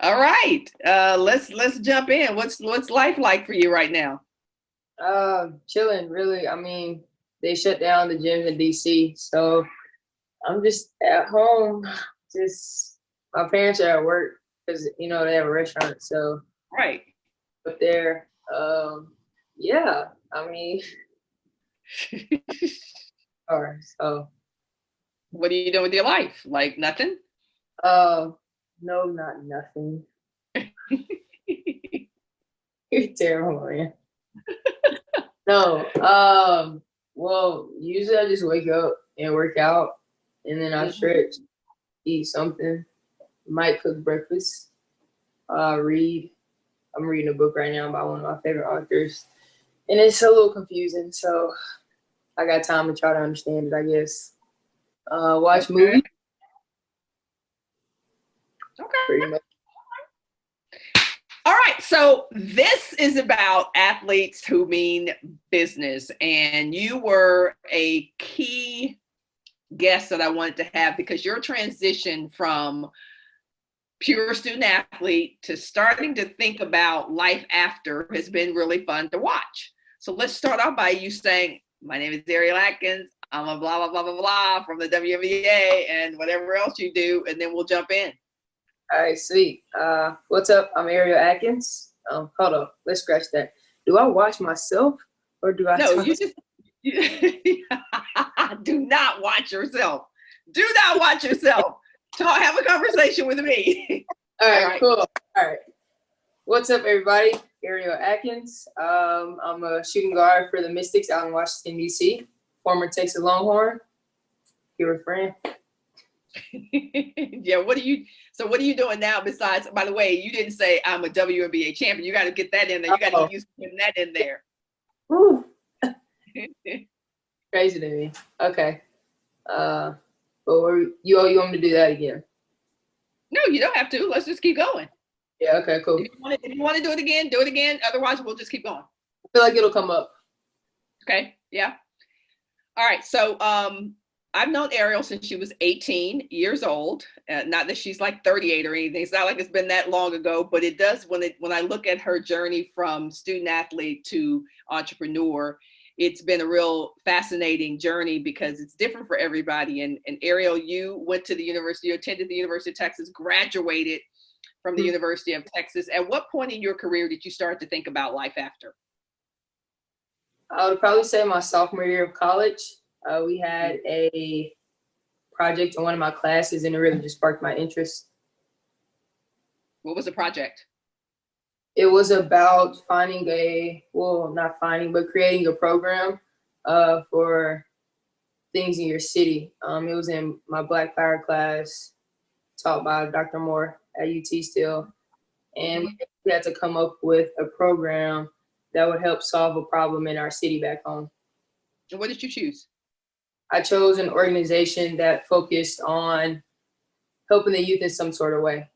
All right. Let's jump in. What's life like for you right now? Chilling, really. I mean, they shut down the gyms in DC, so I'm just at home. Just my parents are at work because they have a restaurant, so Right. up there. Yeah. I mean, or so. What are you doing with your life? Like nothing? Uh, no, not nothing. You're terrible, man. No. Well, usually I just wake up and work out, and then I Mhm. stretch, eat something, might cook breakfast, read. I'm reading a book right now by one of my favorite authors, and it's a little confusing, so I got time to try to understand it, I guess. Watch Okay. movies, Okay. pretty much. All right. So this is about athletes who mean business, and you were a key guest that I wanted to have because your transition from pure student athlete to starting to think about life after has been really fun to watch. So let's start off by you saying, my name is Ariel Atkins. I'm a blah, blah, blah, blah, blah from the WNBA and whatever else you do, and then we'll jump in. All right, sweet. What's up? I'm Ariel Atkins. Hold on, let's scratch that. Do I watch myself or do I No, talk? you just do not watch yourself. Do not watch yourself. Talk, have a conversation with me. All All right, right. cool. All right. What's up, everybody? Ariel Atkins. I'm a shooting guard for the Mystics out in Washington, D.C., former Texas Longhorn. Here with Fran. Yeah, what are you doing now besides, by the way, you didn't say I'm a WNBA champion. You got to get that in there. You got to Oh, get used to putting that in there. whew, crazy to me. Okay. But you want me to do that again? No, you don't have to. Let's just keep going. Yeah, okay, cool. If you want to do it again, do it again. Otherwise, we'll just keep going. I feel like it'll come up. Okay. Yeah. All right. So I've known Ariel since she was 18 years old. Not that she's like 38 or anything. It's not like it's been that long ago, but it does when I look at her journey from student athlete to entrepreneur, it's been a real fascinating journey because it's different for everybody. And Ariel, you went to the university, you attended the University of Texas, graduated from the University of Texas. At what point in your career did you start to think about life after? I would probably say my sophomore year of college. We had a project in one of my classes, and it really just sparked my interest. What was the project? It was about not finding, but creating a program for things in your city. It was in my Black Power class, taught by Dr. Moore at UT still. And Mhm. we had to come up with a program that would help solve a problem in our city back home. And what did you choose? I chose an organization that focused on helping the youth in some sort of way,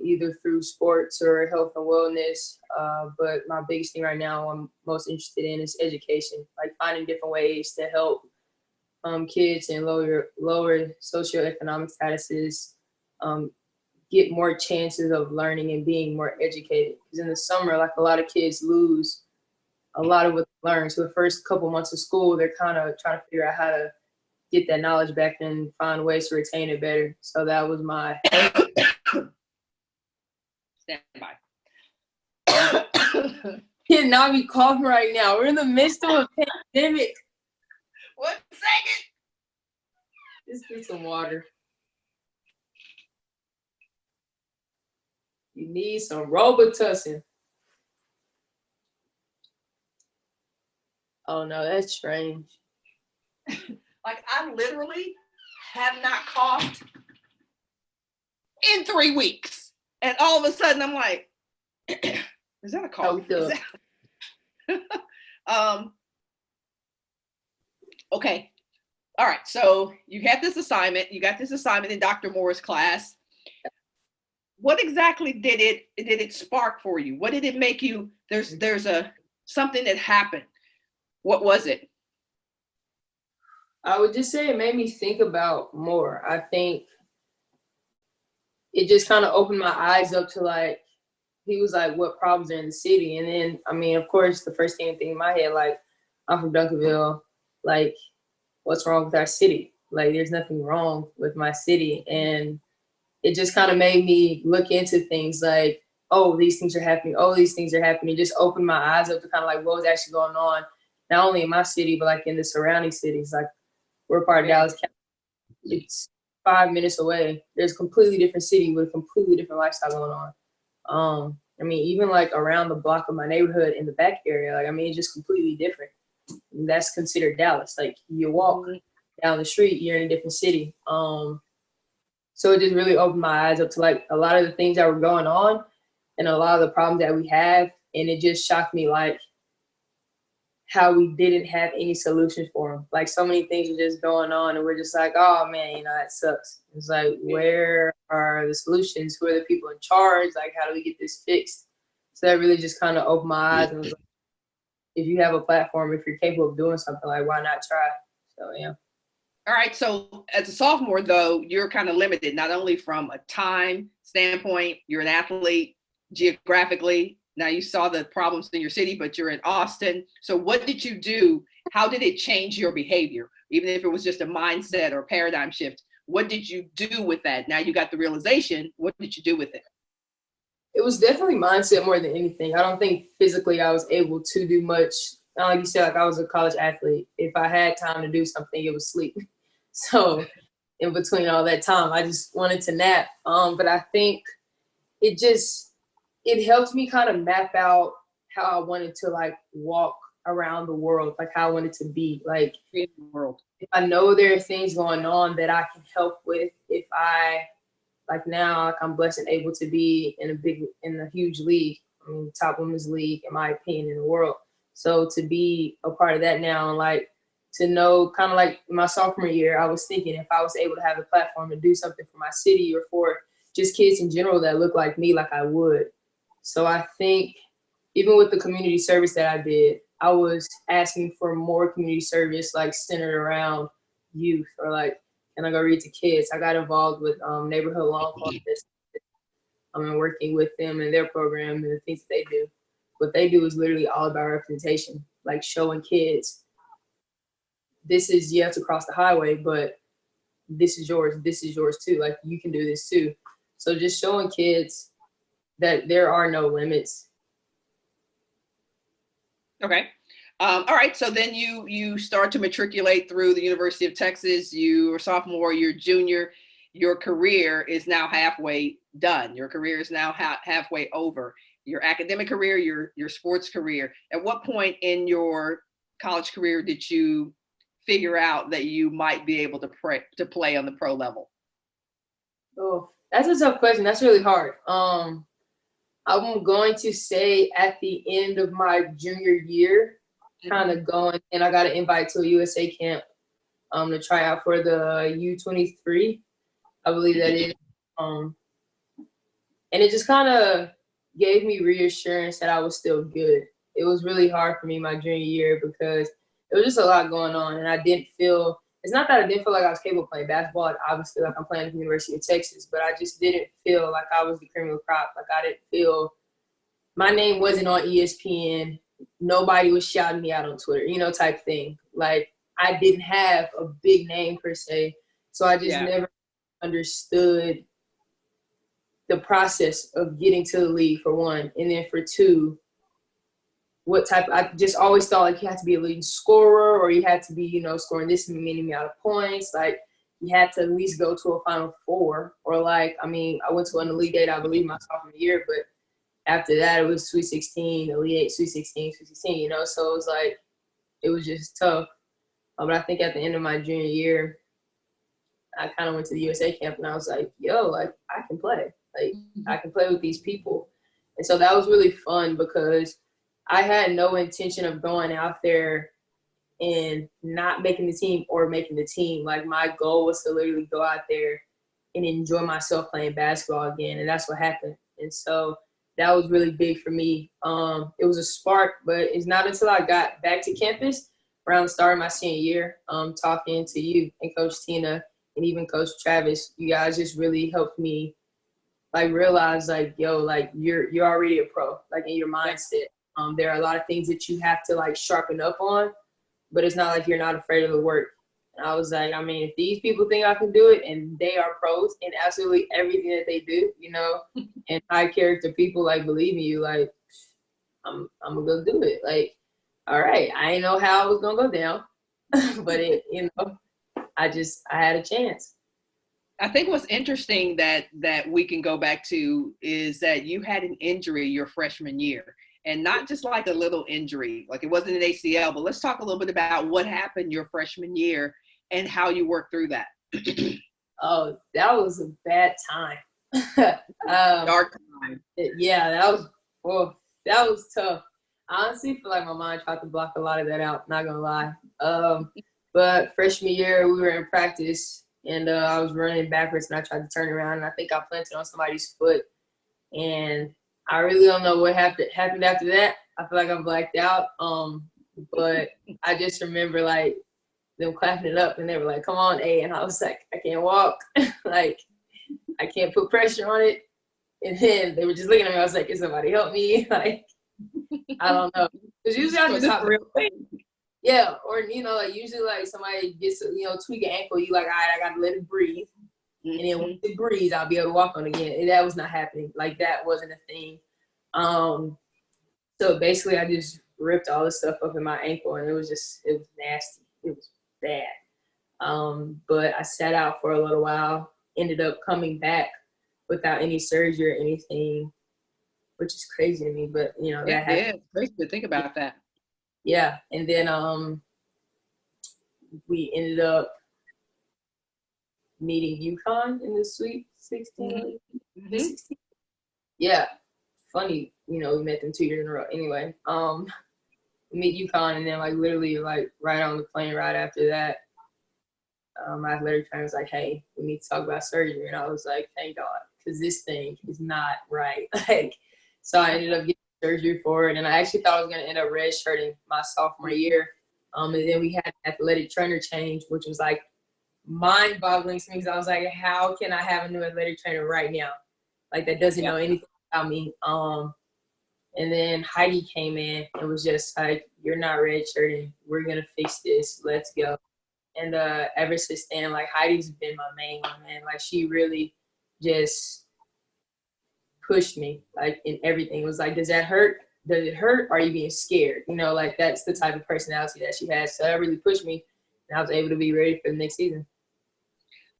either through sports or health and wellness. But my biggest thing right now I'm most interested in is education, like finding different ways to help kids in lower socioeconomic statuses get more chances of learning and being more educated. Because in the summer, like a lot of kids lose a lot of what they learn. So the first couple months of school, they're kind of trying to figure out how to get that knowledge back and find ways to retain it better. So that was my Stand by. kid not be coughing right now. We're in the midst of a pandemic. 1 second. Just get some water. You need some Robitussin. Oh no, that's strange. Like I literally have not coughed in 3 weeks, and all of a sudden I'm like, is that a cough? Choked up. Um. Okay. All right. So you had this assignment. You got this assignment in Dr. Moore's class. What exactly did it spark for you? What did it make you? There's a something that happened. What was it? I would just say it made me think about more. I think it just kind of opened my eyes up to like, he was like, what problems are in the city? And then, I mean, of course, the first thing in my head, like, I'm from Duncanville, like, what's wrong with our city? Like, there's nothing wrong with my city. And it just kind of made me look into things like, oh, these things are happening. Oh, these things are happening. It just opened my eyes up to kind of like what was actually going on, not only in my city, but like in the surrounding cities. Like, we're part of Dallas County. It's 5 minutes away. There's a completely different city with a completely different lifestyle going on. I mean, even like around the block of my neighborhood in the back area, like, I mean, it's just completely different. And that's considered Dallas. Like, you walk down the street, you're in a different city. So it just really opened my eyes up to like a lot of the things that were going on and a lot of the problems that we have. And it just shocked me, like, how we didn't have any solutions for them. Like, so many things were just going on and we're just like, oh man, you know, that sucks. It's like, where are the solutions? Who are the people in charge? Like, how do we get this fixed? So that really just kind of opened my eyes and was like, if you have a platform, if you're capable of doing something, like, why not try? So yeah. All right. So as a sophomore, though, you're kind of limited, not only from a time standpoint, you're an athlete geographically. Now you saw the problems in your city, but you're in Austin. So what did you do? How did it change your behavior? Even if it was just a mindset or paradigm shift, what did you do with that? Now you got the realization. What did you do with it? It was definitely mindset more than anything. I don't think physically I was able to do much. Like you said, like, I was a college athlete. If I had time to do something, it was sleep. So in between all that time, I just wanted to nap. But I think it helped me kind of map out how I wanted to like walk around the world, like how I wanted to be. Like, In the world. if I know there are things going on that I can help with, if I like now, like, I'm blessed and able to be in a huge league, I mean, top women's league, in my opinion, in the world. So to be a part of that now, and like to know, kind of like my sophomore year, I was thinking if I was able to have the platform to do something for my city or for just kids in general that look like me, like I would. So I think even with the community service that I did, I was asking for more community service, like centered around youth, or like, can I go read to kids? I got involved with neighborhood Longhorns, and working with them and their program and the things that they do. What they do is literally all about representation, like showing kids, this is, you have to cross the highway, but this is yours too. Like, you can do this too. So just showing kids that there are no limits. Okay. All right. So then you start to matriculate through the University of Texas. You are sophomore, you're junior. Your career is now halfway done. Your career is now halfway over. Your academic career, your sports career. At what point in your college career did you figure out that you might be able to play on the pro level? Oh, that's a tough question. That's really hard. I'm going to say at the end of my junior year, kind of going, and I got an invite to a USA camp to try out for the U23, I believe that is. And it just kind of gave me reassurance that I was still good. It was really hard for me my junior year because it was just a lot going on, and I didn't feel, it's not that I didn't feel like I was capable of playing basketball. Like, obviously, like, I'm playing at the University of Texas, but I just didn't feel like I was the cream of the crop. Like, I didn't feel, my name wasn't on ESPN. Nobody was shouting me out on Twitter, you know, type thing. Like, I didn't have a big name per se. So I just never understood the process of getting to the league, for one. And then for two, I just always thought like you had to be a leading scorer, or you had to be, you know, scoring this many amount of points. Like, you had to at least go to a Final Four, or like, I mean, I went to an Elite Eight, I believe, my sophomore year, but after that, it was Sweet 16, Elite Eight, Sweet 16, Sweet 16, you know? So it was like, it was just tough. But I think at the end of my junior year, I kind of went to the USA camp and I was like, yo, like, I can play. Like, I can play with these people. And so that was really fun because I had no intention of going out there and not making the team or making the team. Like, my goal was to literally go out there and enjoy myself playing basketball again. And that's what happened. And so that was really big for me. It was a spark, but it's not until I got back to campus around the start of my senior year, talking to you and Coach Tina and even Coach Travis, you guys just really helped me like realize like, yo, like you're already a pro, like in your mindset. There are a lot of things that you have to like sharpen up on, but it's not like you're not afraid of the work. And I was like, I mean, if these people think I can do it and they are pros in absolutely everything that they do, you know, and high character people like believe in you, like I'm gonna go do it. Like, all right, I didn't know how I was gonna go down, but it, you know, I had a chance. I think what's interesting that we can go back to is that you had an injury your freshman year, and not just like a little injury, like it wasn't an ACL, but let's talk a little bit about what happened your freshman year and how you worked through that. Oh, that was a bad time. Dark time. Yeah, that was tough. I honestly feel like my mind tried to block a lot of that out, not gonna lie. But freshman year, we were in practice, and I was running backwards, and I tried to turn around, and I think I planted on somebody's foot. And I really don't know what happened after that. I feel like I'm blacked out. But I just remember, like, them clapping it up, and they were like, come on, A. And I was like, I can't walk. Like, I can't put pressure on it. And then they were just looking at me. I was like, can somebody help me? Like, I don't know. Because usually I just hop real quick. Yeah, or, you know, like usually like somebody gets, you know, tweak an ankle, you like, all right, I got to let it breathe. And then once it breathes, I'll be able to walk on again. And that was not happening. Like, that wasn't a thing. So basically I just ripped all this stuff up in my ankle, and it was nasty. It was bad. But I sat out for a little while, ended up coming back without any surgery or anything, which is crazy to me, but you know, that happened. It's crazy to think about that. Yeah. And then we ended up meeting UConn in the Sweet 16. Mm-hmm. 16. Yeah. Funny, you know, we met them 2 years in a row. Anyway, meet UConn, and then like literally like right on the plane right after that, my athletic trainer was like, hey, we need to talk about surgery. And I was like, thank God, because this thing is not right. Like, so I ended up getting surgery for it, and I actually thought I was going to end up redshirting my sophomore year. And then we had an athletic trainer change, which was like mind-boggling to me, because I was like, how can I have a new athletic trainer right now? Like, that doesn't know anything about me. And then Heidi came in and was just like, you're not redshirting. We're going to fix this. Let's go. And ever since then, like, Heidi's been my main one, man. Like, she really just pushed me, like, in everything. It was like, does that hurt? Does it hurt? Or are you being scared? You know, like, that's the type of personality that she has. So that really pushed me, and I was able to be ready for the next season.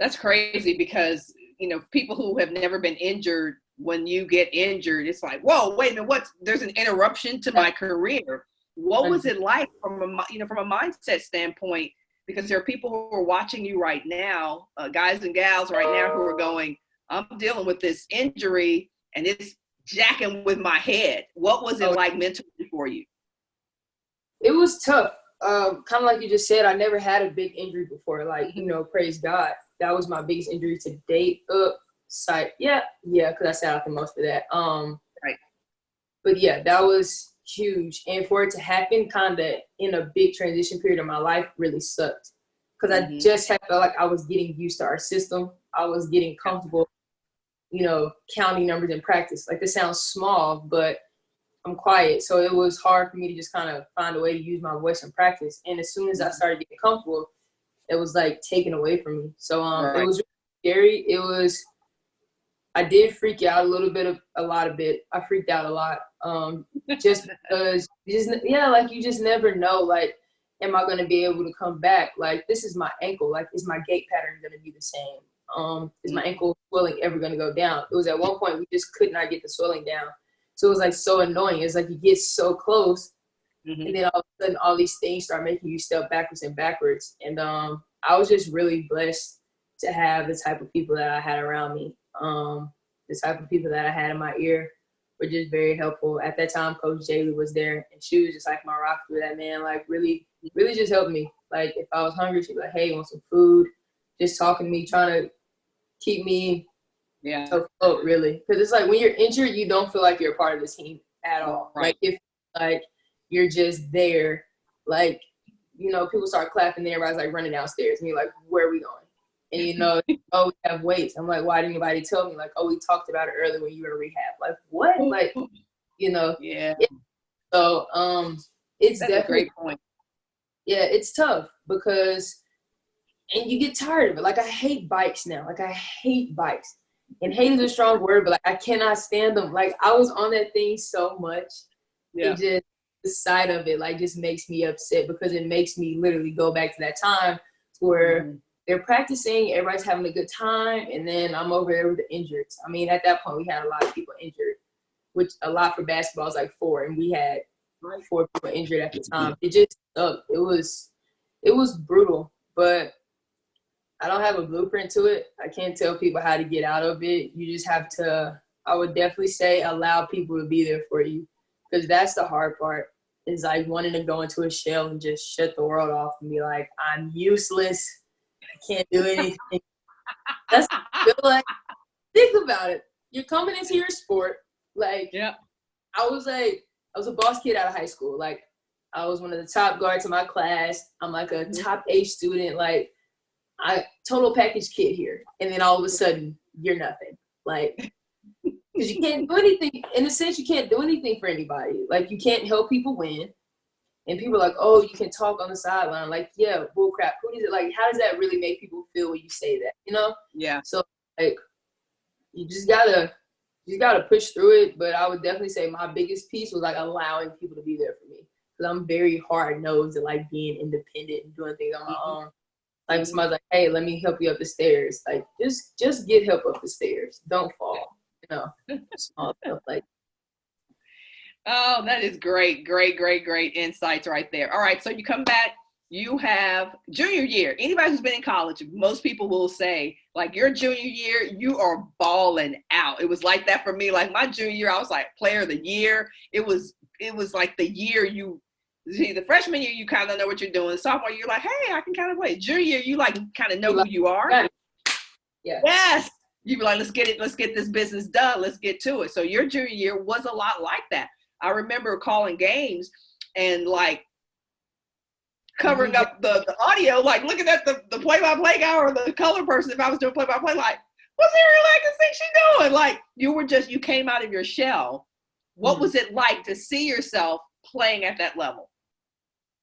That's crazy because, you know, people who have never been injured, when you get injured, it's like, whoa, wait a minute, there's an interruption to my career. What was it like from a mindset standpoint? Because there are people who are watching you right now, guys and gals right now, who are going, I'm dealing with this injury and it's jacking with my head. What was it like mentally for you? It was tough. Kind of like you just said, I never had a big injury before. Like, you know, praise God. That was my biggest injury to date. Yeah, because I sat out the most of that. Right. But yeah, that was huge. And for it to happen kind of in a big transition period of my life really sucked. Because I just felt like I was getting used to our system. I was getting comfortable, you know, counting numbers in practice. Like, this sounds small, but I'm quiet. So it was hard for me to just kind of find a way to use my voice in practice. And as soon as I started getting comfortable, it was like taken away from me. So It was really scary. I did freak out a lot. I freaked out a lot. Just because, like, you just never know, like, am I going to be able to come back? Like, this is my ankle. Like, is my gait pattern going to be the same? Is my ankle swelling ever going to go down? It was at one point we just could not get the swelling down. So it was like so annoying. It's like you get so close, and then all of a sudden all these things start making you step backwards and backwards. And I was just really blessed to have the type of people that I had around me. The type of people that I had in my ear were just very helpful. At that time, Coach Jaylee was there, and she was just like my rock through that, man. Like, really, really just helped me. Like, if I was hungry, she'd be like, hey, want some food? Just talking to me, trying to keep me afloat, really. Because it's like when you're injured, you don't feel like you're a part of the team at all. Right. Like, if like you're just there, like, you know, people start clapping, and everybody's like running downstairs, and you're like, where are we going? And oh, we have weights. I'm like, why didn't anybody tell me? Like, oh, we talked about it earlier when you were in rehab. Like, what? Like, Yeah. Yeah. So it's That's definitely a great point. Yeah, it's tough because and you get tired of it. Like I hate bikes now. Like I hate bikes. And hate is a strong word, but like I cannot stand them. Like I was on that thing so much. Yeah. It just the sight of it like just makes me upset because it makes me literally go back to that time where they're practicing, everybody's having a good time, and then I'm over there with the injuries. I mean, at that point we had a lot of people injured, which a lot for basketball is like 4, and we had 4 people injured at the time. It just sucked. It was brutal, but I don't have a blueprint to it. I can't tell people how to get out of it. You just have to, I would definitely say, allow people to be there for you, because that's the hard part, is like wanting to go into a shell and just shut the world off and be like, I'm useless. I can't do anything. That's like, think about it. You're coming into your sport. Like, I was a boss kid out of high school. Like, I was one of the top guards in my class. I'm like a top A student. Like, I total package kid here. And then all of a sudden, you're nothing. Like, because you can't do anything. In a sense, you can't do anything for anybody. Like, you can't help people win. And people are like, oh, you can talk on the sideline. Like, yeah, bull crap. Who does it? Like, how does that really make people feel when you say that? You know? Yeah. So, like, you just gotta push through it. But I would definitely say my biggest piece was like allowing people to be there for me, because I'm very hard nosed at like being independent and doing things on my own. Like somebody's like, hey, let me help you up the stairs. Like just get help up the stairs. Don't fall. Small stuff like. Oh, that is great, great, great, great insights right there. All right, so you come back. You have junior year. Anybody who's been in college, most people will say, like, your junior year, you are balling out. It was like that for me. Like my junior year, I was like player of the year. It was like the year you see, the freshman year, you kind of know what you're doing. Sophomore, you're like, hey, I can kind of play. Junior year, you like kind of know who you are. Yeah. Yes. You be like, let's get this business done. Let's get to it. So your junior year was a lot like that. I remember calling games and like covering up the audio, like looking at the play-by-play guy or the color person. If I was doing play-by-play, like, what's Ariel Atkins think she doing? Like you came out of your shell. What was it like to see yourself playing at that level?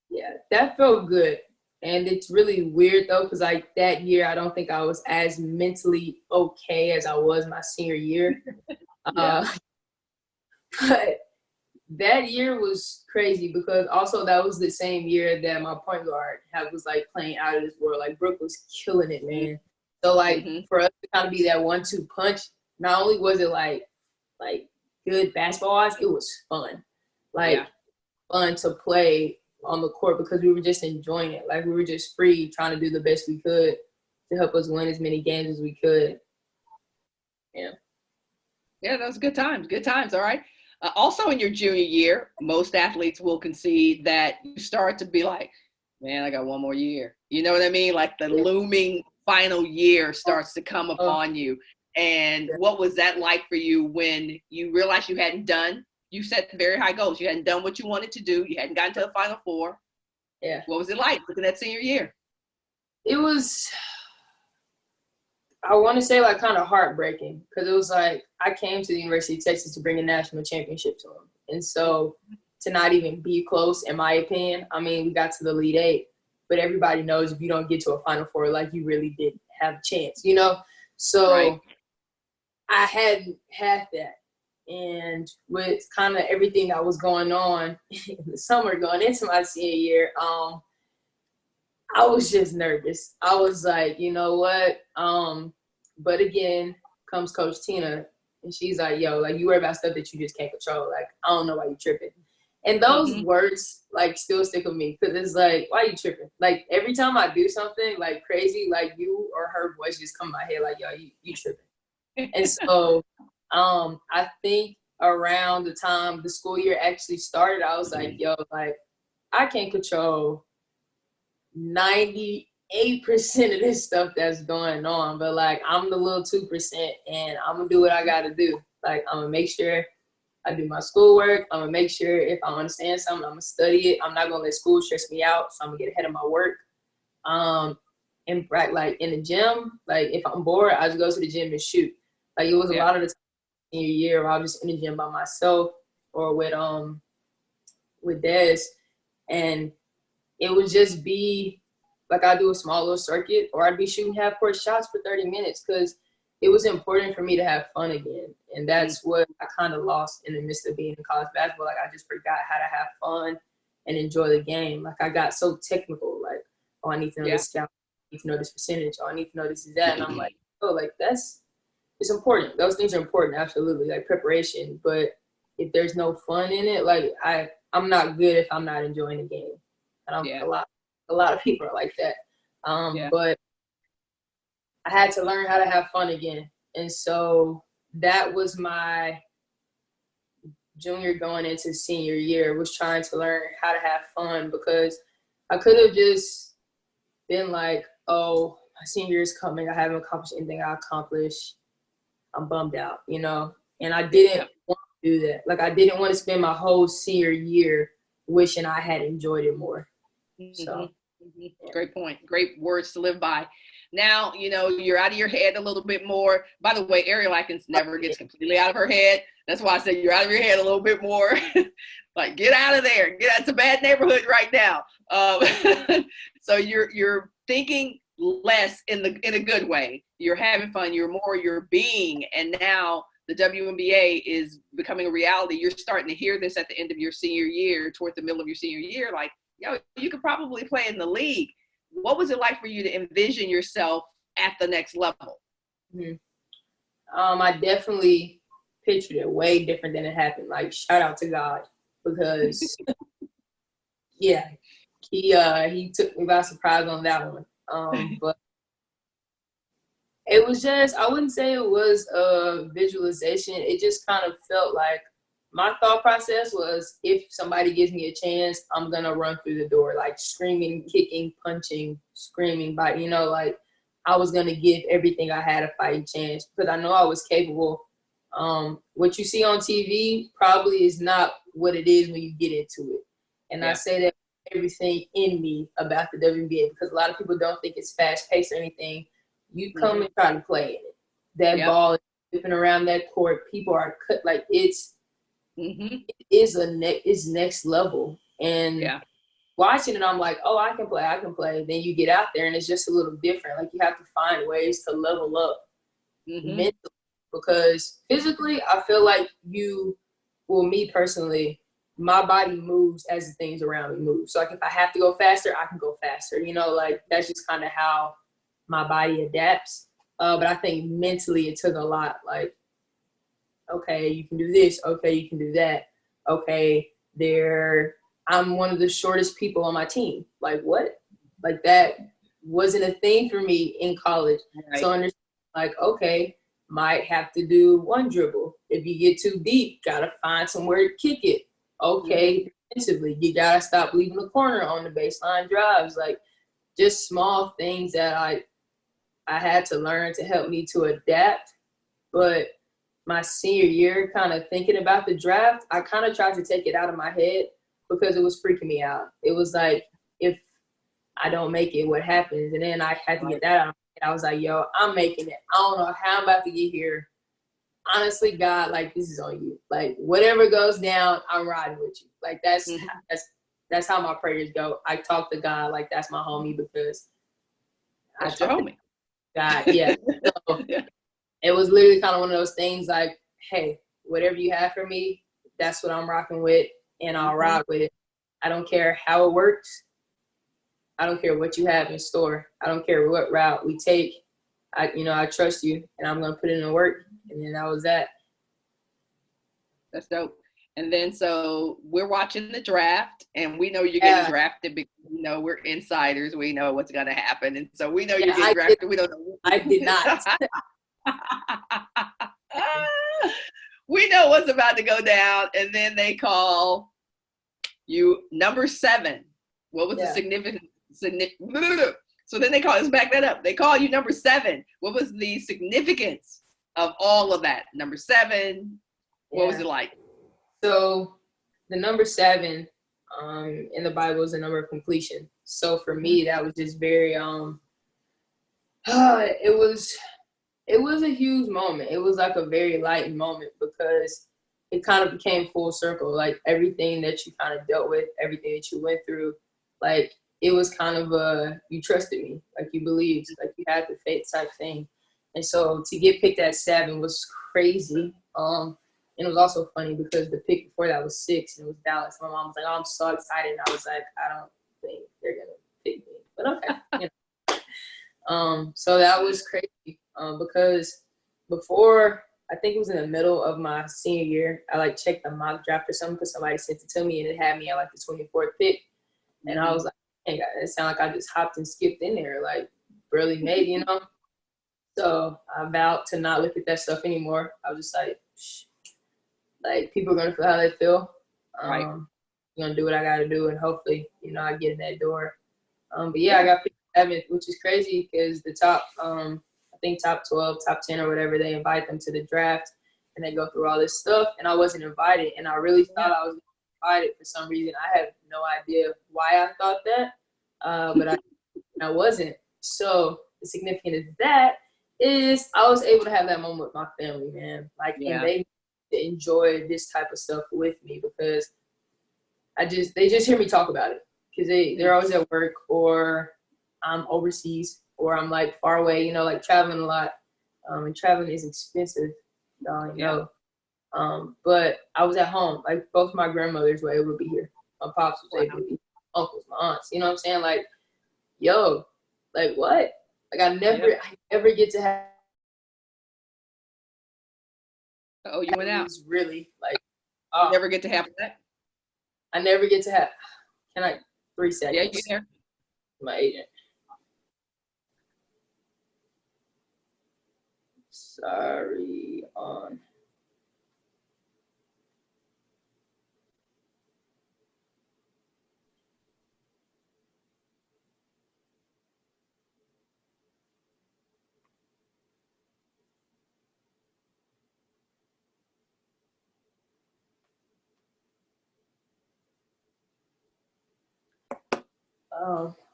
Yeah, that felt good. And it's really weird though, because like that year, I don't think I was as mentally okay as I was my senior year. But that year was crazy because also that was the same year that my point guard was like playing out of this world. Like Brooke was killing it, man. So like for us to kind of be that 1-2 punch, not only was it like good basketball-wise, it was fun. Fun to play on the court because we were just enjoying it. Like we were just free trying to do the best we could to help us win as many games as we could. Yeah, that was good times. Good times. All right. Also in your junior year, most athletes will concede that you start to be like, man, I got one more year. You know what I mean? Like the looming final year starts to come upon you. And what was that like for you when you realized you hadn't done? You set very high goals. You hadn't done what you wanted to do. You hadn't gotten to the Final Four. Yeah. What was it like looking at senior year? It was, I want to say like kind of heartbreaking because it was like I came to the University of Texas to bring a national championship to them. And so to not even be close, in my opinion, I mean, we got to the Elite Eight, but everybody knows if you don't get to a Final Four, like you really didn't have a chance, you know? So I hadn't had that. And with kind of everything that was going on in the summer going into my senior year, I was just nervous. I was like, you know what? But again, comes Coach Tina, and she's like, yo, like, you worry about stuff that you just can't control. Like, I don't know why you tripping. And those words, like, still stick with me because it's like, why you tripping? Like, every time I do something, like, crazy, like, you or her voice just come in my head, like, yo, you tripping. And so I think around the time the school year actually started, I was like, yo, like, I can't control 98% of this stuff that's going on, but like I'm the little 2% and I'm gonna do what I gotta do. Like I'm gonna make sure I do my schoolwork. I'm gonna make sure if I understand something, I'm gonna study it. I'm not gonna let school stress me out, so I'm gonna get ahead of my work. and like in the gym, like if I'm bored, I just go to the gym and shoot. Like it was a lot of the time in your year where I was just in the gym by myself or with Des, and it would just be like I do a small little circuit, or I'd be shooting half court shots for 30 minutes because it was important for me to have fun again. And that's what I kind of lost in the midst of being in college basketball. Like I just forgot how to have fun and enjoy the game. Like I got so technical, like, oh, I need to know this scout, I need to know this percentage, oh, I need to know this is that. And I'm like, oh, like it's important. Those things are important, absolutely, like preparation. But if there's no fun in it, like I'm not good if I'm not enjoying the game. And a lot of people are like that. But I had to learn how to have fun again. And so that was my junior going into senior year, was trying to learn how to have fun, because I could have just been like, oh, my senior year is coming. I haven't accomplished anything I accomplished. I'm bummed out, you know? And I didn't want to do that. Like I didn't want to spend my whole senior year wishing I had enjoyed it more. So. Great point. Great words to live by. Now, you know, you're out of your head a little bit more. By the way, Ariel Atkins never gets completely out of her head. That's why I said you're out of your head a little bit more. Like, get out of there. Get out. It's a bad neighborhood right now. So you're thinking less in a good way. You're having fun. You're being. And now the WNBA is becoming a reality. You're starting to hear this at the end of your senior year, toward the middle of your senior year. Like, yo, you could probably play in the league. What was it like for you to envision yourself at the next level? I definitely pictured it way different than it happened. Like, shout out to God, because he took me by surprise on that one. But it was just, I wouldn't say it was a visualization. It just kind of felt like, my thought process was, if somebody gives me a chance, I'm going to run through the door, like screaming, kicking, punching, screaming, but, you know, like I was going to give everything I had a fighting chance, because I know I was capable. What you see on TV probably is not what it is when you get into it. And I say that everything in me about the WNBA, because a lot of people don't think it's fast paced or anything. You come and try to play in it. That ball is flipping around that court. People are cut, like it's, it is next level. And watching it, I'm like, oh, I can play. Then you get out there and it's just a little different. Like you have to find ways to level up mentally, because physically, I feel like me personally, my body moves as the things around me move. So like if I have to go faster, I can go faster. You know, like that's just kind of how my body adapts. But I think mentally it took a lot. Like, okay, you can do this. Okay, you can do that. Okay, I'm one of the shortest people on my team. Like what? Like that wasn't a thing for me in college. Right. So understand, like, okay, might have to do one dribble. If you get too deep, gotta find somewhere to kick it. Okay, defensively, you gotta stop leaving the corner on the baseline drives. Like just small things that I had to learn to help me to adapt. But my senior year, kind of thinking about the draft, I kind of tried to take it out of my head because it was freaking me out. It was like, if I don't make it, what happens? And then I had to get that out. And I was like, yo, I'm making it. I don't know how I'm about to get here. Honestly, God, like, this is on you. Like, whatever goes down, I'm riding with you. Like, that's how my prayers go. I talk to God like that's my homie, because that's your homie. God, yeah. So, it was literally kind of one of those things like, hey, whatever you have for me, that's what I'm rocking with, and I'll ride with it. I don't care how it works. I don't care what you have in store. I don't care what route we take. I trust you, and I'm going to put in the work. And then that was that. That's dope. And then so we're watching the draft, and we know you're getting drafted because we're insiders. We know what's going to happen. And so we know you're getting drafted. We don't know. I did not. We know what's about to go down, and then they call you number 7. What was the significance? So then they call us, back that up. They call you number 7. What was the significance of all of that? Number 7. What was it like? So the number 7 in the Bible is the number of completion. So for me, that was just very It was a huge moment. It was like a very light moment because it kind of became full circle. Like everything that you kind of dealt with, everything that you went through, like it was kind of you trusted me, like you believed, like you had the faith type thing. And so to get picked at 7 was crazy. And it was also funny because the pick before that was 6 and it was Dallas. My mom was like, "Oh, I'm so excited." And I was like, "I don't think they're gonna pick me," but okay. You know. So that was crazy because before, I think it was in the middle of my senior year, I like checked the mock draft or something because somebody sent it to me and it had me at like the 24th pick. And I was like, "Hey, it sounded like I just hopped and skipped in there, like barely made, you know?" So I vowed to not look at that stuff anymore. I was just like, "Shh. Like people are gonna feel how they feel. Right. I'm gonna do what I gotta do, and hopefully, you know, I get in that door." But yeah, I got picked 7th, which is crazy because the top, I think top 12, top 10 or whatever, they invite them to the draft and they go through all this stuff. And I wasn't invited, and I really thought I was invited for some reason. I have no idea why I thought that, but I wasn't. So the significance of that is I was able to have that moment with my family, man. Like, and they enjoy this type of stuff with me because they just hear me talk about it because they're always at work or I'm overseas or I'm like far away, you know, like traveling a lot. And traveling is expensive, you know. But I was at home. Like both my grandmothers were able to be here. My pops was able to be here. Uncles, my aunts. You know what I'm saying? Like, yo, like what? Like I never get to have. Oh, you went out. Really like. You never get to have that. I never get to have. Can I 3 seconds? Yeah, you there. My agent. Sorry, on.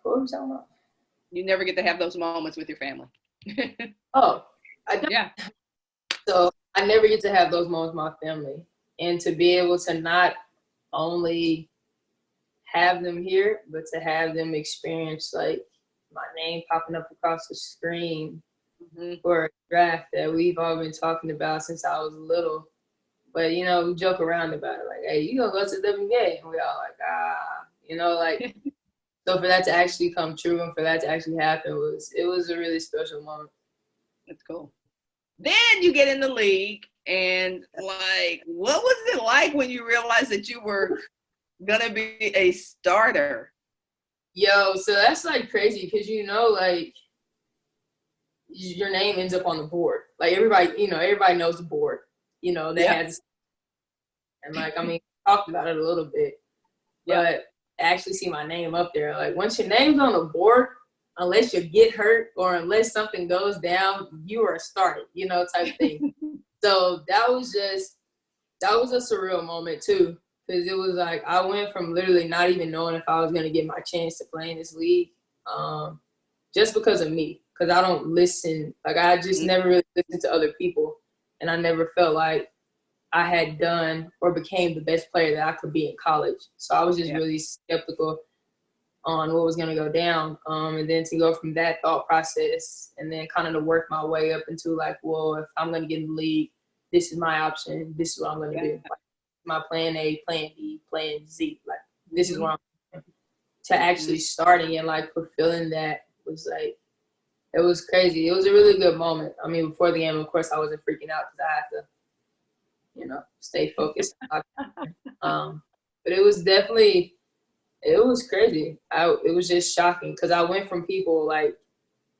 What was I talking about? You never get to have those moments with your family. Oh, So I never get to have those moments with my family. And to be able to not only have them here, but to have them experience like my name popping up across the screen for a draft that we've all been talking about since I was little. But, you know, we joke around about it. Like, "Hey, you gonna go to the WNBA?" And we all like, you know, like, so for that to actually come true and for that to actually happen it was a really special moment. That's cool. Then you get in the league and like, what was it like when you realized that you were gonna be a starter? Yo, so that's like crazy because, you know, like your name ends up on the board. Like everybody knows the board. You know, they had, and like, I mean, we talked about it a little bit, but actually see my name up there. Like once your name's on the board, unless you get hurt or unless something goes down, you are started, you know, type thing. So that was a surreal moment too. Because it was like I went from literally not even knowing if I was going to get my chance to play in this league just because of me. Because I don't listen. Like I just never really listened to other people. And I never felt like I had done or became the best player that I could be in college. So I was just really skeptical on what was going to go down. And then to go from that thought process and then kind of to work my way up into like, well, if I'm going to get in the league, this is my option. This is what I'm going to do. Like, my plan A, plan B, plan Z. Like this is where I'm to actually starting and like fulfilling that was like, it was crazy. It was a really good moment. I mean, before the game, of course, I wasn't freaking out because I had to, you know, stay focused. But it was definitely, it was crazy. It was just shocking because I went from people like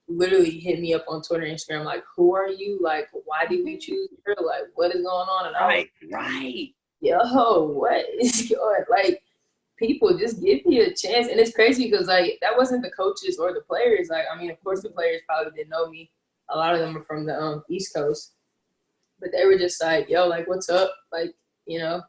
literally hit me up on Twitter and Instagram like, "Who are you? Like, why did we choose her? Like, what is going on?" And I was right. Yo, what is going? Like, people just give me a chance, and it's crazy because like that wasn't the coaches or the players. Like, I mean, of course, the players probably didn't know me. A lot of them are from the East Coast, but they were just like, "Yo, like, what's up? Like, you know,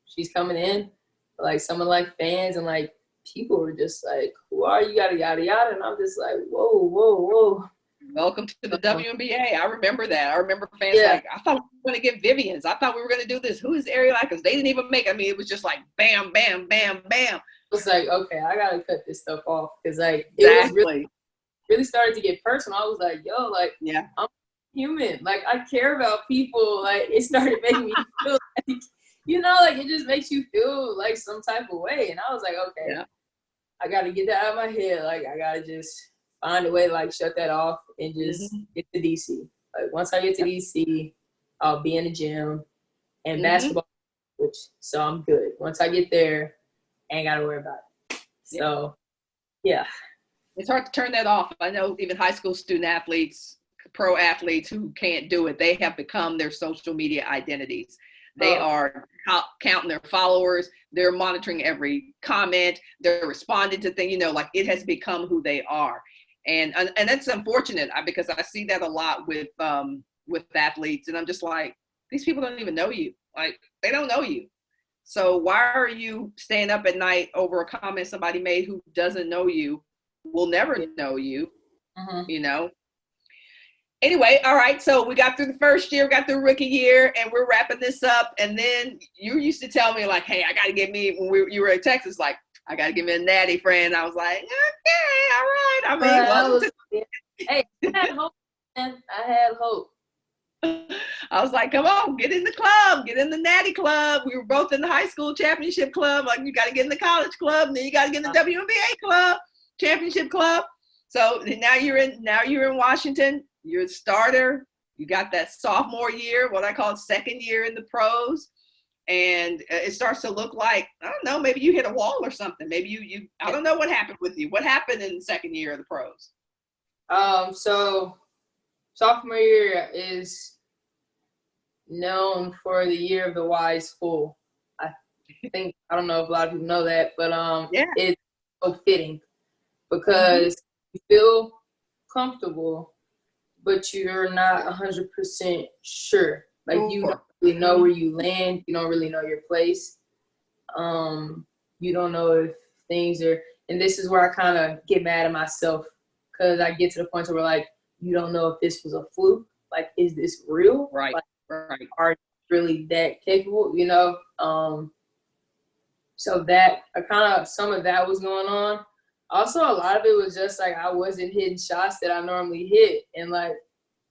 she's coming in." Like, someone like fans and like people were just like, "Who are you?" Yada yada yada, and I'm just like, "Whoa, whoa, whoa." Welcome to the WNBA. I remember that. I remember fans Yeah. like, I thought we were going to get Vivian's. I thought we were going to do this. Who is Ariel Atkins? They didn't even make it. I mean, it was just like bam, bam, bam, bam. It's like, okay, I got to cut this stuff off because, like, Exactly. it was really started to get personal. I was like, yo, like, yeah, I'm human. Like, I care about people. Like, it started making me feel like, you know, like, it just makes you feel like some type of way. And I was like, okay, yeah. I got to get that out of my head. Like, I got to just find a way to, like, shut that off and just get to DC. Like, once I get to DC, I'll be in the gym and basketball, so I'm good. Once I get there, I ain't got to worry about it. So, yeah. It's hard to turn that off. I know even high school student athletes, pro athletes who can't do it, they have become their social media identities. They are counting their followers. They're monitoring every comment. They're responding to things, you know, like it has become who they are. And that's unfortunate because I see that a lot with athletes. And I'm just like, these people don't even know you. Like, they don't know you. So why are you staying up at night over a comment somebody made who doesn't know you, will never know you, you know? Anyway, all right, so we got through the first year, got through rookie year, and we're wrapping this up. And then you used to tell me, like, hey, I got to get me, when you were in Texas, like, I got to give me a natty, friend. I was like, okay, all right. I mean, hey, I had hope, man. I had hope. I was like, come on, get in the club, get in the natty club. We were both in the high school championship club. Like, you got to get in the college club, and then you got to get in the WNBA club, championship club. So now you're in Washington. You're a starter. You got that sophomore year, what I call second year in the pros. And it starts to look like, I don't know, maybe you hit a wall or something. Maybe you I don't know what happened with you. What happened in the second year of the pros? So sophomore year is known for the year of the wise fool. I don't know if a lot of people know that, but it's so fitting because you feel comfortable, but you're not 100% sure. Like, you don't really know where you land. You don't really know your place. You don't know if things are, and this is where I kind of get mad at myself because I get to the point where, like, you don't know if this was a fluke. Like, is this real? Right, like, right. Are you really that capable, you know? So that some of that was going on. Also, a lot of it was just like I wasn't hitting shots that I normally hit. And, like,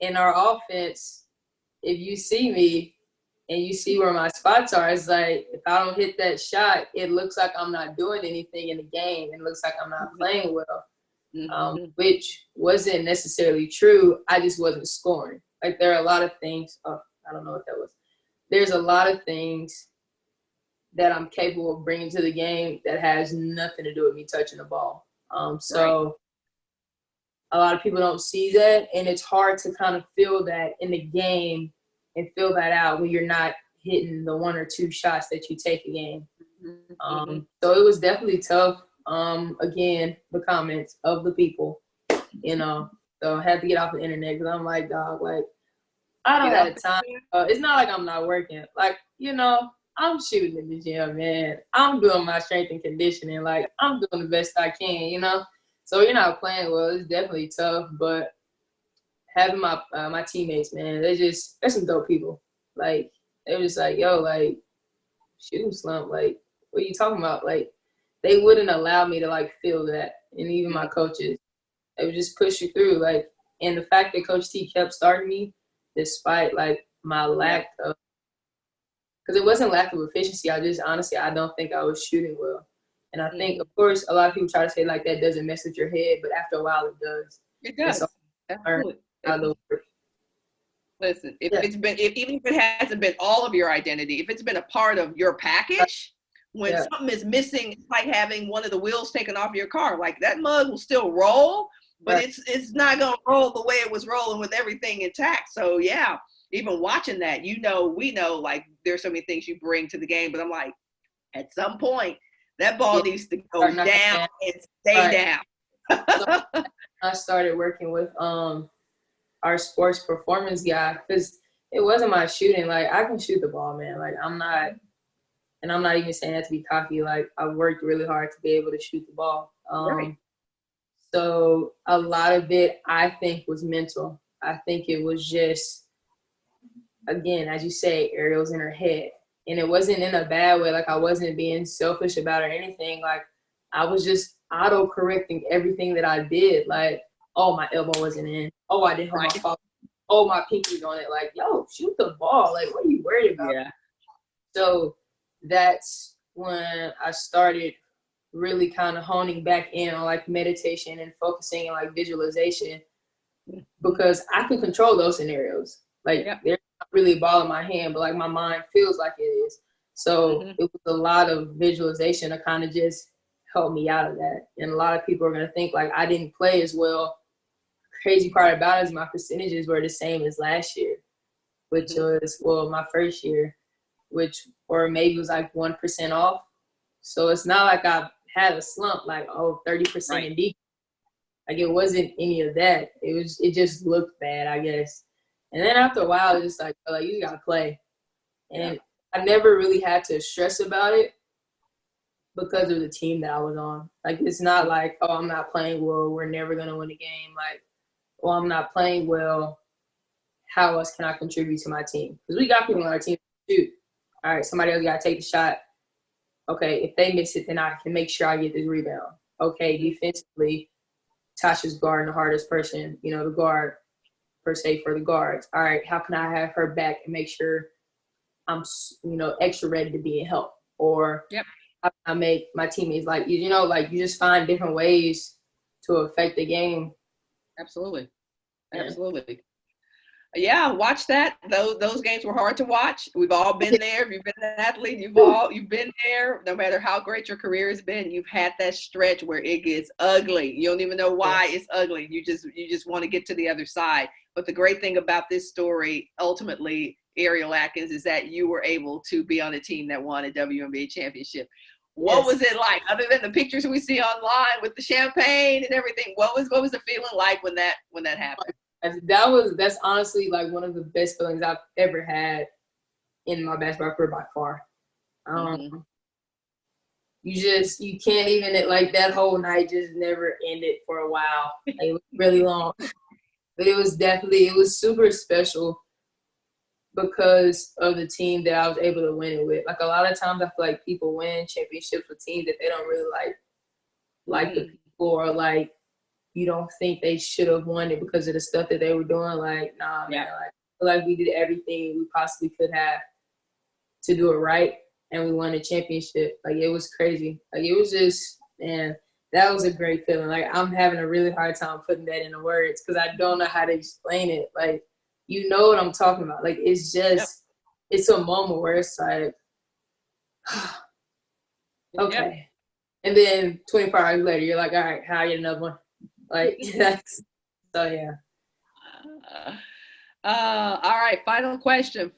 in our offense, if you see me and you see where my spots are, it's like if I don't hit that shot, it looks like I'm not doing anything in the game. It looks like I'm not playing well, which wasn't necessarily true. I just wasn't scoring. Like, there are a lot of things. Oh, I don't know what that was. There's a lot of things that I'm capable of bringing to the game that has nothing to do with me touching the ball. A lot of people don't see that, and it's hard to kind of feel that in the game and feel that out when you're not hitting the one or two shots that you take a game. So it was definitely tough. Again, the comments of the people, you know, so I had to get off the internet because I'm like, dog, like, I don't have time. It's not like I'm not working. Like, you know, I'm shooting in the gym, man. I'm doing my strength and conditioning. Like, I'm doing the best I can, you know? So you're not playing well. It's definitely tough, but having my teammates, man, they're some dope people. Like, they were just like, yo, like, shooting slump. Like, what are you talking about? Like, they wouldn't allow me to, like, feel that. And even my coaches, they would just push you through. Like, and the fact that Coach T kept starting me despite, like, my lack of, because it wasn't lack of efficiency. I don't think I was shooting well. And I think, of course, a lot of people try to say, like, that doesn't mess with your head, but after a while it does. It does. Listen, even if it hasn't been all of your identity, if it's been a part of your package, when something is missing, it's like having one of the wheels taken off your car. Like, that mug will still roll, but it's not going to roll the way it was rolling with everything intact. So, yeah, even watching that, you know, we know, like, there's so many things you bring to the game, but I'm like, at some point, that ball needs to go down and stay down. So I started working with our sports performance guy because it wasn't my shooting. Like, I can shoot the ball, man. Like, I'm not even saying that to be cocky. Like, I worked really hard to be able to shoot the ball. So a lot of it, I think, was mental. I think it was just, again, as you say, Ariel's in her head. And it wasn't in a bad way. Like, I wasn't being selfish about it or anything. Like, I was just auto-correcting everything that I did. Like, oh, my elbow wasn't in. Oh, I didn't hold my foul. Oh, my pinky's on it. Like, yo, shoot the ball. Like, what are you worried about? Yeah. So that's when I started really kind of honing back in on like meditation and focusing on like visualization, because I can control those scenarios. Like, they're not really a ball in my hand, but like my mind feels like it is. So it was a lot of visualization to kind of just help me out of that. And a lot of people are going to think like I didn't play as well. Crazy part about it is my percentages were the same as last year, which was, well, my first year, which, or maybe it was like 1% off. So it's not like I had a slump, like, oh, 30% in decrease. Like, it wasn't any of that. It just looked bad, I guess. And then after a while, it's just like you gotta play. And I never really had to stress about it because of the team that I was on. Like, it's not like, oh, I'm not playing well, we're never gonna win a game. Like, oh, I'm not playing well, how else can I contribute to my team? Because we got people on our team to shoot. All right, somebody else got to take the shot. Okay, if they miss it, then I can make sure I get the rebound. Okay, defensively, Tasha's guarding the hardest person, the guard, per se, for the guards. All right, how can I have her back and make sure I'm, extra ready to be in help? Or how can I make my teammates, like, you just find different ways to affect the game. Absolutely. Absolutely. Yeah, watch that. Those games were hard to watch. We've all been there. If you've been an athlete, you've been there. No matter how great your career has been, you've had that stretch where it gets ugly. You don't even know why it's ugly. You just want to get to the other side. But the great thing about this story, ultimately, Ariel Atkins, is that you were able to be on a team that won a WNBA championship. What was it like, other than the pictures we see online with the champagne and everything? What was the feeling like when that happened? That's honestly like one of the best feelings I've ever had in my basketball career by far. You can't even, like, that whole night just never ended for a while. Like, it was really long, but it was super special because of the team that I was able to win it with. Like, a lot of times I feel like people win championships with teams that they don't really like the people, or like, you don't think they should have won it because of the stuff that they were doing. Like, nah, man. Like, I feel like we did everything we possibly could have to do it right, and we won a championship. Like, it was crazy. Like, it was just, man, that was a great feeling. Like, I'm having a really hard time putting that into words because I don't know how to explain it. Like, you know what I'm talking about. Like, it's just, it's a moment where it's like, okay. And then 24 hours later, you're like, all right, how I get another one? Like, that's, so yeah. All right, final question.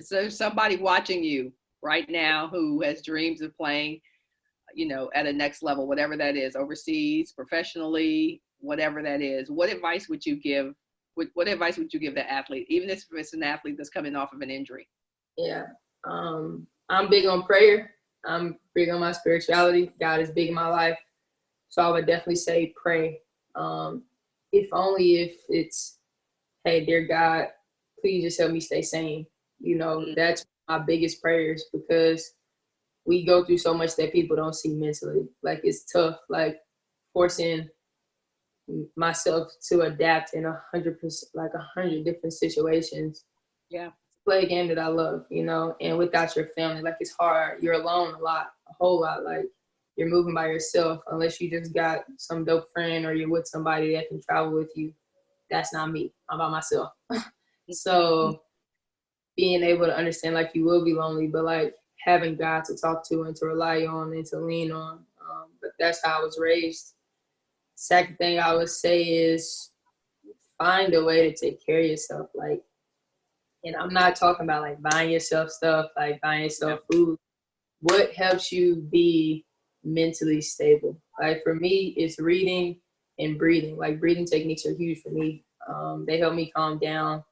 So somebody watching you right now who has dreams of playing, at a next level, whatever that is, overseas, professionally, whatever that is, what advice would you give? What advice would you give the athlete, even if it's an athlete that's coming off of an injury? Yeah. I'm big on prayer. I'm big on my spirituality. God is big in my life. So I would definitely say pray. If it's, hey, dear God, please just help me stay sane. That's my biggest prayers, because we go through so much that people don't see mentally. Like, it's tough, like forcing myself to adapt in 100%, like 100 different situations. Yeah. Play a game that I love, and without your family, like, it's hard. You're alone a whole lot. Like, you're moving by yourself, unless you just got some dope friend or you're with somebody that can travel with you. That's not me. I'm by myself. So being able to understand, like, you will be lonely, but like having God to talk to and to rely on and to lean on. But that's how I was raised. Second thing I would say is find a way to take care of yourself. Like, and I'm not talking about like buying yourself stuff, like buying yourself food. What helps you be mentally stable? Like, for me, it's reading and breathing. Like, breathing techniques are huge for me. They help me calm down.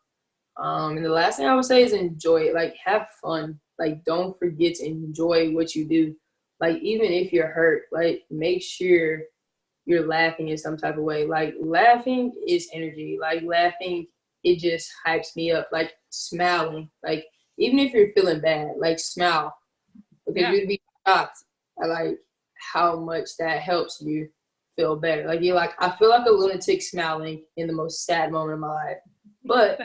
And the last thing I would say is enjoy it. Like, have fun. Like, don't forget to enjoy what you do. Like, even if you're hurt, like, make sure you're laughing in some type of way. Like laughing is energy. Like laughing, it just hypes me up. Like smiling, like even if you're feeling bad, like smile, because Yeah. you'd be shocked at like how much that helps you feel better. Like you're like, I feel like a lunatic smiling in the most sad moment of my life. But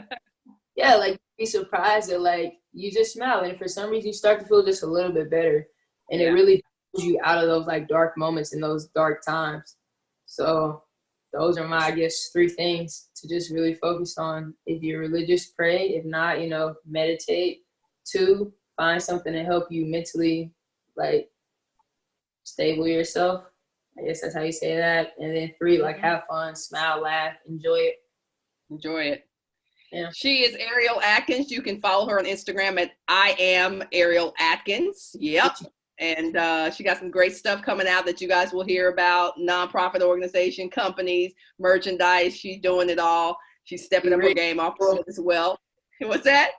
yeah, like be surprised that like you just smile and for some reason you start to feel just a little bit better. And it really pulls you out of those like dark moments and those dark times. So those are my, I guess, 3 things to just really focus on. If you're religious, pray. If not, you know, meditate. 2, find something to help you mentally like stable yourself. I guess that's how you say that. And then 3, like have fun, smile, laugh, enjoy it. Enjoy it. Yeah. She is Ariel Atkins. You can follow her on Instagram at I am Ariel Atkins. Yep. And she got some great stuff coming out that you guys will hear about. Nonprofit organization, companies, merchandise. She's doing it all. She's stepping up her game off as well. What's that?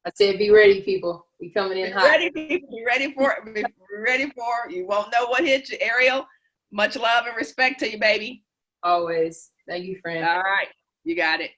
I said, be ready, people. We coming in hot. Ready, people. Be ready for it. Be ready for it. You won't know what hit you. Ariel, much love and respect to you, baby. Always. Thank you, friend. All right. You got it.